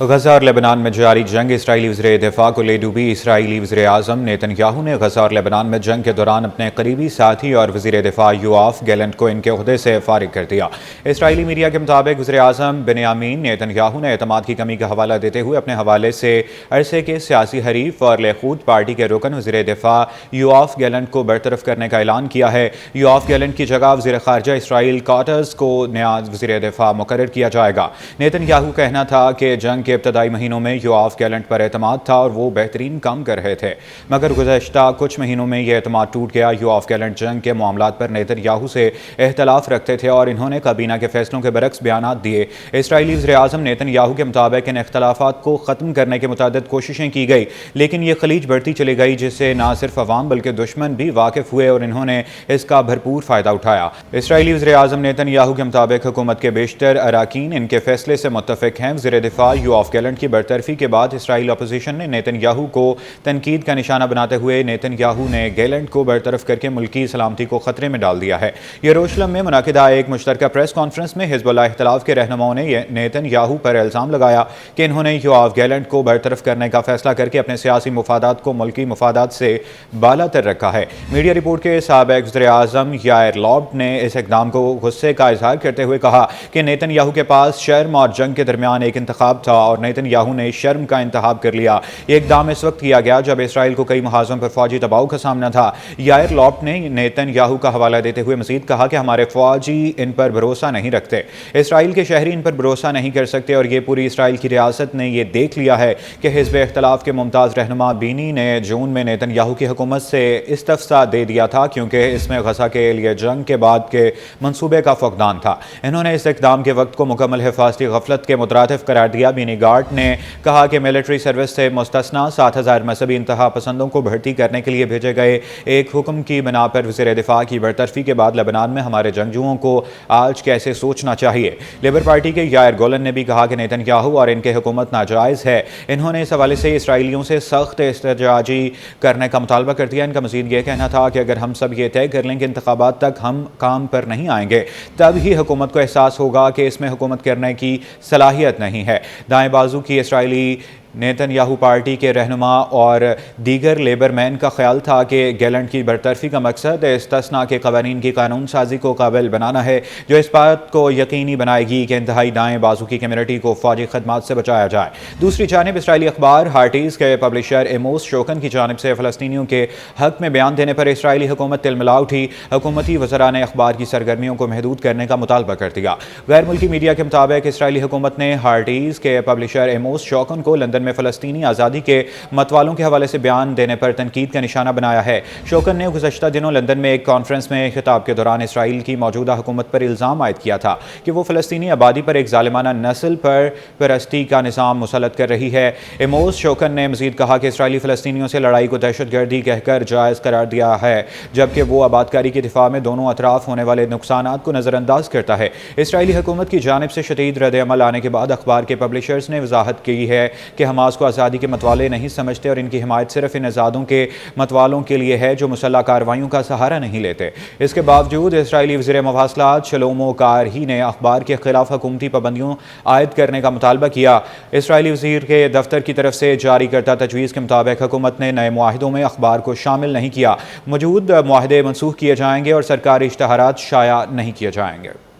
غزہ اور لبنان میں جاری جنگ اسرائیلی وزیر دفاع کو لے ڈوبی۔ اسرائیلی وزیر اعظم نیتن یاہو نے غزہ اور لبنان میں جنگ کے دوران اپنے قریبی ساتھی اور وزیر دفاع یوآف گیلنٹ کو ان کے عہدے سے فارغ کر دیا۔ اسرائیلی میڈیا کے مطابق وزیر اعظم بنیامین نیتن یاہو نے اعتماد کی کمی کا حوالہ دیتے ہوئے اپنے حوالے سے عرصے کے سیاسی حریف اور لیکود پارٹی کے رکن وزیر دفاع یوآف گیلنٹ کو برطرف کرنے کا اعلان کیا ہے۔ یوآف گیلنٹ کی جگہ وزیر خارجہ اسرائیل کاٹرز کو نیا وزیر دفاع مقرر کیا جائے گا۔ نیتن یاہو کہنا تھا کہ جنگ کے ابتدائی مہینوں میں یوآف گیلنٹ پر اعتماد تھا اور وہ بہترین کام کر رہے تھے، مگر گزشتہ کچھ مہینوں میں یہ اعتماد ٹوٹ گیا۔ یوآف گیلنٹ جنگ کے معاملات پر نیتن یاہو سے اختلاف رکھتے تھے اور انہوں نے کابینہ کے فیصلوں کے برعکس بیانات دیے۔ اسرائیلی وزیر اعظم نیتن یاہو کے مطابق ان اختلافات کو ختم کرنے کے متعدد کوششیں کی گئی، لیکن یہ خلیج بڑھتی چلی گئی جس سے نہ صرف عوام بلکہ دشمن بھی واقف ہوئے اور انہوں نے اس کا بھرپور فائدہ اٹھایا۔ اسرائیلی وزیر اعظم نیتن یاہو کے مطابق حکومت کے بیشتر اراکین ان کے فیصلے سے متفق ہیں۔ وزیر دفاع یوآف گیلنٹ کی برطرفی کے بعد اسرائیل اپوزیشن نے نیتن یاہو کو تنقید کا نشانہ بناتے ہوئے نیتن یاہو نے گیلنٹ کو برطرف کر کے ملکی سلامتی کو خطرے میں ڈال دیا ہے۔ یروشلم میں منعقدہ ایک مشترکہ پریس کانفرنس میں حزب اللہ اختلاف کے رہنماؤں نے نیتن یاہو پر الزام لگایا کہ انہوں نے یوآف گیلنٹ کو برطرف کرنے کا فیصلہ کر کے اپنے سیاسی مفادات کو ملکی مفادات سے بالا تر رکھا ہے۔ میڈیا رپورٹ کے سابق وزیر اعظم یائر لاپڈ نے اس اقدام کو غصے کا اظہار کرتے ہوئے کہا کہ نیتن یاہو کے پاس شرم اور جنگ کے درمیان ایک انتخاب تھا اور نیتن یاہو نے شرم کا انتخاب کر لیا۔ یہ اقدام اس وقت کیا گیا جب اسرائیل کو کئی محاذوں پر فوجی دباؤ کا سامنا تھا۔ یائر لاپڈ نے نیتن یاہو کا حوالہ دیتے ہوئے مزید کہا کہ ہمارے فوجی ان پر بھروسہ نہیں رکھتے، اسرائیل کے شہری ان پر بھروسہ نہیں کر سکتے اور یہ پوری اسرائیل کی ریاست نے یہ دیکھ لیا ہے کہ حزب اختلاف کے ممتاز رہنما بینی نے جون میں نیتن یاہو کی حکومت سے استفسا دے دیا تھا کیونکہ اس میں غزہ کے لیے جنگ کے بعد کے منصوبے کا فقدان تھا۔ انہوں نے اس اقدام کے وقت کو مکمل حفاظتی غفلت کے مترادف قرار دیا۔ بینی گارڈ نے کہا کہ ملٹری سروس سے مستثنی 7,000 مذہبی انتہا پسندوں کو بھرتی کرنے کے لیے بھیجے گئے ایک حکم کی بنا پر وزیر دفاع کی برطرفی کے بعد لبنان میں ہمارے جنگجوؤں کو آج کیسے سوچنا چاہیے۔ لیبر پارٹی کے یائر گولن نے بھی کہا کہ نیتن یاہو اور ان کی حکومت ناجائز ہے۔ انہوں نے اس حوالے سے اسرائیلیوں سے سخت احتجاجی کرنے کا مطالبہ کر دیا۔ ان کا مزید یہ کہنا تھا کہ اگر ہم سب یہ طے کر لیں کہ انتخابات تک ہم کام پر نہیں آئیں گے تب ہی حکومت کو احساس ہوگا کہ اس میں حکومت کرنے کی صلاحیت نہیں ہے۔ دائیں بازو کی اسرائیلی نیتن یاہو پارٹی کے رہنما اور دیگر لیبر مین کا خیال تھا کہ گیلنٹ کی برطرفی کا مقصد استثناء کے قوانین کی قانون سازی کو قابل بنانا ہے جو اس بات کو یقینی بنائے گی کہ انتہائی دائیں بازو کی کمیونٹی کو فوجی خدمات سے بچایا جائے۔ دوسری جانب اسرائیلی اخبار ہارٹیز کے پبلشر ایموس شوکن کی جانب سے فلسطینیوں کے حق میں بیان دینے پر اسرائیلی حکومت تلملا اٹھی۔ حکومتی وزراء نے اخبار کی سرگرمیوں کو محدود کرنے کا مطالبہ کر دیا۔ غیر ملکی میڈیا کے مطابق اسرائیلی حکومت نے ہارٹیز کے پبلشر ایموس شوکن کو لندن میں فلسطینی آزادی کے متوالوں کے حوالے سے بیان دینے پر تنقید کا نشانہ بنایا ہے۔ شوکن نے گزشتہ دنوں لندن میں ایک کانفرنس میں خطاب کے دوران اسرائیل کی موجودہ حکومت پر الزام عائد کیا تھا کہ وہ فلسطینی آبادی پر ایک ظالمانہ نسل پر پرستی کا نظام مسلط کر رہی ہے۔ ایموس شوکن نے مزید کہا کہ اسرائیلی فلسطینیوں سے لڑائی کو دہشت گردی کہہ کر جائز قرار دیا ہے جبکہ وہ آبادکاری کی دفاع میں دونوں اطراف ہونے والے نقصانات کو نظر انداز کرتا ہے۔ اسرائیلی حکومت کی جانب سے شدید رد عمل آنے کے بعد اخبار کے پبلشرز نے وضاحت کی ہے کہ حماس کو آزادی کے متوالے نہیں سمجھتے اور ان کی حمایت صرف ان آزادوں کے متوالوں کے لیے ہے جو مسلح کارروائیوں کا سہارا نہیں لیتے۔ اس کے باوجود اسرائیلی وزیر مواصلات شلومو کارہی نے اخبار کے خلاف حکومتی پابندیوں عائد کرنے کا مطالبہ کیا۔ اسرائیلی وزیر کے دفتر کی طرف سے جاری کردہ تجویز کے مطابق حکومت نے نئے معاہدوں میں اخبار کو شامل نہیں کیا۔ موجود معاہدے منسوخ کیے جائیں گے اور سرکاری اشتہارات شائع نہیں کیے جائیں گے۔